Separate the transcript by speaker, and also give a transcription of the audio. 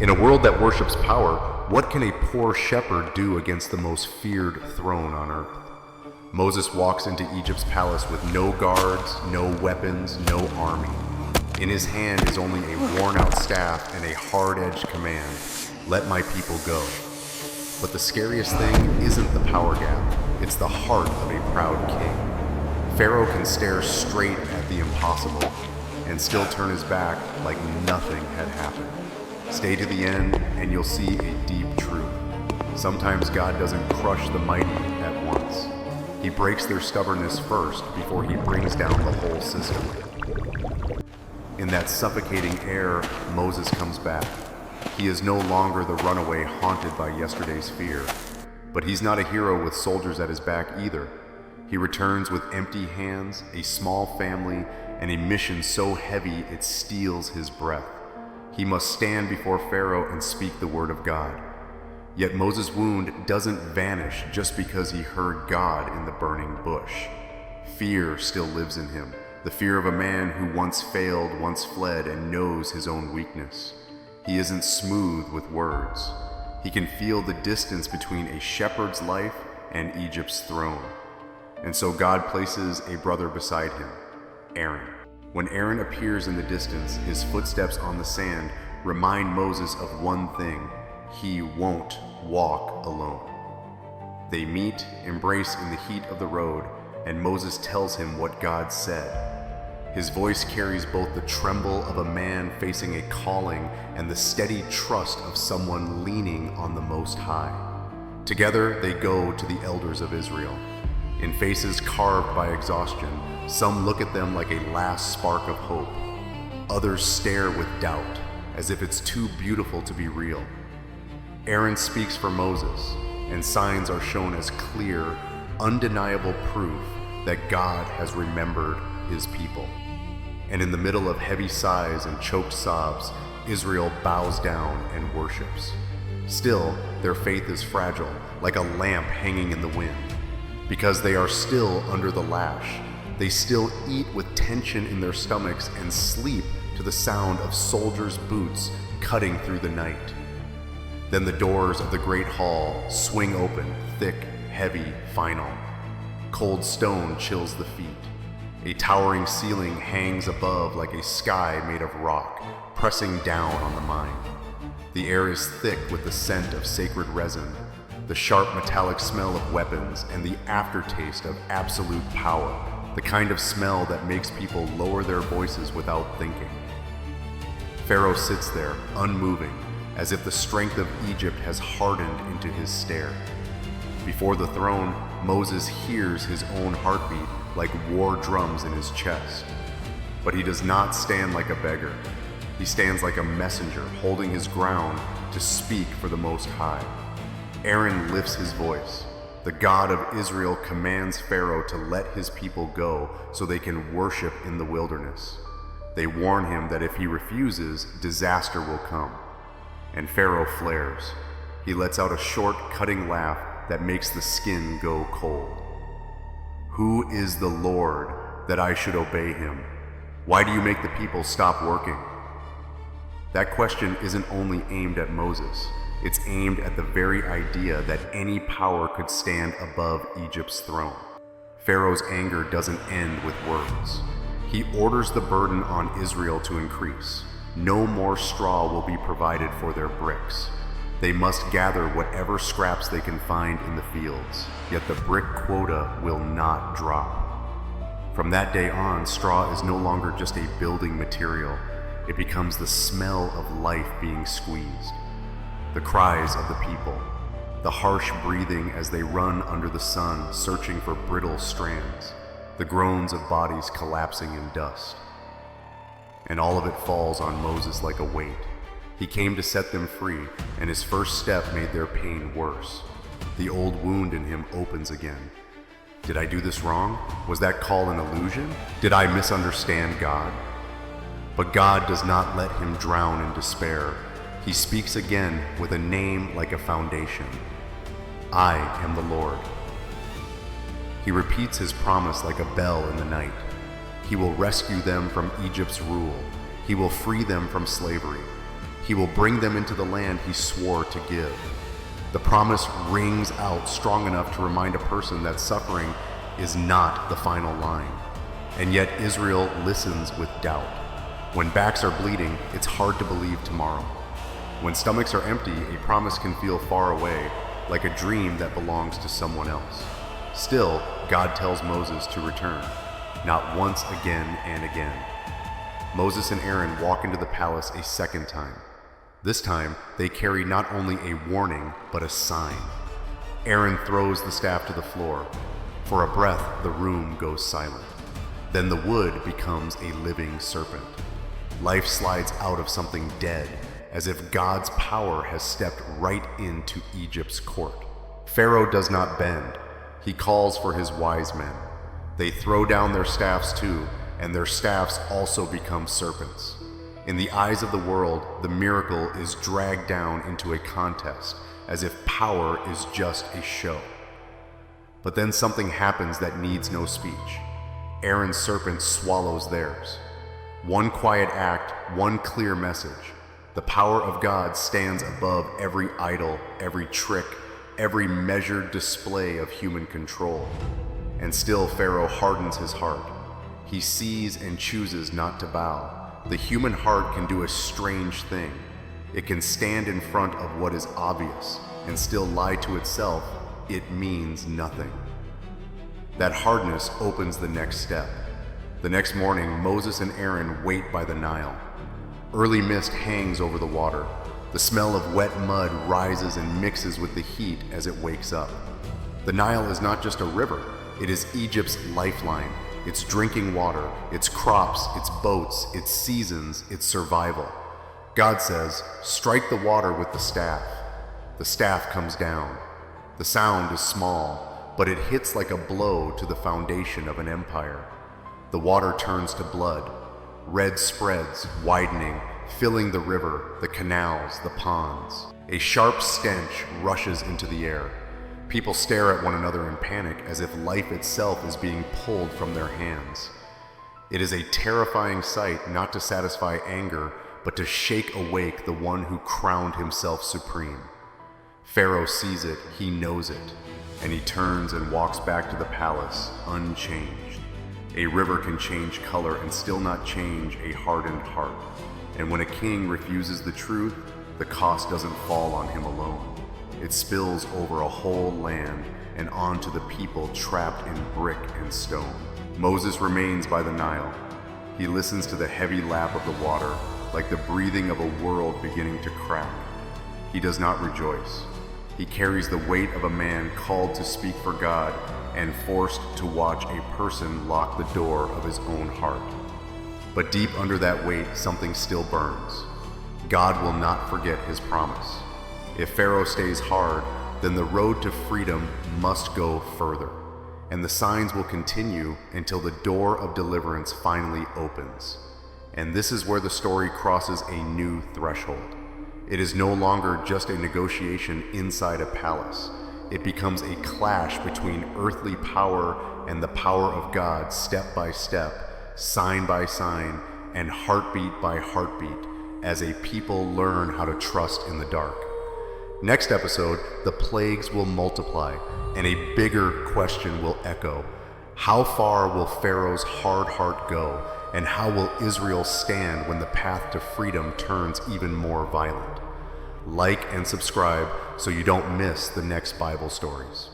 Speaker 1: In a world that worships power, what can a poor shepherd do against the most feared throne on earth? Moses walks into Egypt's palace with no guards, no weapons, no army. In his hand is only a worn-out staff and a hard-edged command, "Let my people go." But the scariest thing isn't the power gap, it's the heart of a proud king. Pharaoh can stare straight at the impossible and still turn his back like nothing had happened. Stay to the end and you'll see a deep truth. Sometimes God doesn't crush the mighty at once. He breaks their stubbornness first before he brings down the whole system. In that suffocating air, Moses comes back. He is no longer the runaway haunted by yesterday's fear. But he's not a hero with soldiers at his back either. He returns with empty hands, a small family, and a mission so heavy it steals his breath. He must stand before Pharaoh and speak the word of God. Yet Moses' wound doesn't vanish just because he heard God in the burning bush. Fear still lives in him, the fear of a man who once failed, once fled, and knows his own weakness. He isn't smooth with words. He can feel the distance between a shepherd's life and Egypt's throne. And so God places a brother beside him, Aaron. When Aaron appears in the distance, his footsteps on the sand remind Moses of one thing: he won't walk alone. They meet, embrace in the heat of the road, and Moses tells him what God said. His voice carries both the tremble of a man facing a calling and the steady trust of someone leaning on the Most High. Together they go to the elders of Israel. In faces carved by exhaustion, some look at them like a last spark of hope. Others stare with doubt, as if it's too beautiful to be real. Aaron speaks for Moses, and signs are shown as clear, undeniable proof that God has remembered his people. And in the middle of heavy sighs and choked sobs, Israel bows down and worships. Still, their faith is fragile, like a lamp hanging in the wind. Because they are still under the lash, they still eat with tension in their stomachs and sleep to the sound of soldiers' boots cutting through the night. Then the doors of the great hall swing open, thick, heavy, final. Cold stone chills the feet. A towering ceiling hangs above like a sky made of rock, pressing down on the mind. The air is thick with the scent of sacred resin, the sharp metallic smell of weapons, and the aftertaste of absolute power, the kind of smell that makes people lower their voices without thinking. Pharaoh sits there, unmoving, as if the strength of Egypt has hardened into his stare. Before the throne, Moses hears his own heartbeat like war drums in his chest. But he does not stand like a beggar. He stands like a messenger, holding his ground to speak for the Most High. Aaron lifts his voice. The God of Israel commands Pharaoh to let his people go so they can worship in the wilderness. They warn him that if he refuses, disaster will come. And Pharaoh flares. He lets out a short, cutting laugh that makes the skin go cold. Who is the Lord that I should obey him? Why do you make the people stop working? That question isn't only aimed at Moses. It's aimed at the very idea that any power could stand above Egypt's throne. Pharaoh's anger doesn't end with words. He orders the burden on Israel to increase. No more straw will be provided for their bricks. They must gather whatever scraps they can find in the fields, yet the brick quota will not drop. From that day on, straw is no longer just a building material. It becomes the smell of life being squeezed. The cries of the people, the harsh breathing as they run under the sun searching for brittle strands, the groans of bodies collapsing in dust. And all of it falls on Moses like a weight. He came to set them free, and his first step made their pain worse. The old wound in him opens again. Did I do this wrong? Was that call an illusion? Did I misunderstand God? But God does not let him drown in despair. He speaks again with a name like a foundation. I am the Lord. He repeats his promise like a bell in the night. He will rescue them from Egypt's rule. He will free them from slavery. He will bring them into the land he swore to give. The promise rings out strong enough to remind a person that suffering is not the final line. And yet Israel listens with doubt. When backs are bleeding, it's hard to believe tomorrow. When stomachs are empty, a promise can feel far away, like a dream that belongs to someone else. Still, God tells Moses to return, not once, again and again. Moses and Aaron walk into the palace a second time. This time, they carry not only a warning, but a sign. Aaron throws the staff to the floor. For a breath, the room goes silent. Then the wood becomes a living serpent. Life slides out of something dead, as if God's power has stepped right into Egypt's court. Pharaoh does not bend. He calls for his wise men. They throw down their staffs too, and their staffs also become serpents. In the eyes of the world, the miracle is dragged down into a contest, as if power is just a show. But then something happens that needs no speech. Aaron's serpent swallows theirs. One quiet act, one clear message. The power of God stands above every idol, every trick, every measured display of human control. And still Pharaoh hardens his heart. He sees and chooses not to bow. The human heart can do a strange thing. It can stand in front of what is obvious and still lie to itself, it means nothing. That hardness opens the next step. The next morning, Moses and Aaron wait by the Nile. Early mist hangs over the water. The smell of wet mud rises and mixes with the heat as it wakes up. The Nile is not just a river, it is Egypt's lifeline. Its drinking water, its crops, its boats, its seasons, its survival. God says, strike the water with the staff. The staff comes down. The sound is small, but it hits like a blow to the foundation of an empire. The water turns to blood. Red spreads, widening, filling the river, the canals, the ponds. A sharp stench rushes into the air. People stare at one another in panic as if life itself is being pulled from their hands. It is a terrifying sight not to satisfy anger, but to shake awake the one who crowned himself supreme. Pharaoh sees it, he knows it, and he turns and walks back to the palace, unchanged. A river can change color and still not change a hardened heart. And when a king refuses the truth, the cost doesn't fall on him alone. It spills over a whole land and onto the people trapped in brick and stone. Moses remains by the Nile. He listens to the heavy lap of the water, like the breathing of a world beginning to crack. He does not rejoice. He carries the weight of a man called to speak for God and forced to watch a person lock the door of his own heart. But deep under that weight, something still burns. God will not forget his promise. If Pharaoh stays hard, then the road to freedom must go further, and the signs will continue until the door of deliverance finally opens. And this is where the story crosses a new threshold. It is no longer just a negotiation inside a palace. It becomes a clash between earthly power and the power of God, step by step, sign by sign, and heartbeat by heartbeat, as a people learn how to trust in the dark. Next episode, the plagues will multiply, and a bigger question will echo. How far will Pharaoh's hard heart go, and how will Israel stand when the path to freedom turns even more violent? Like and subscribe so you don't miss the next Bible stories.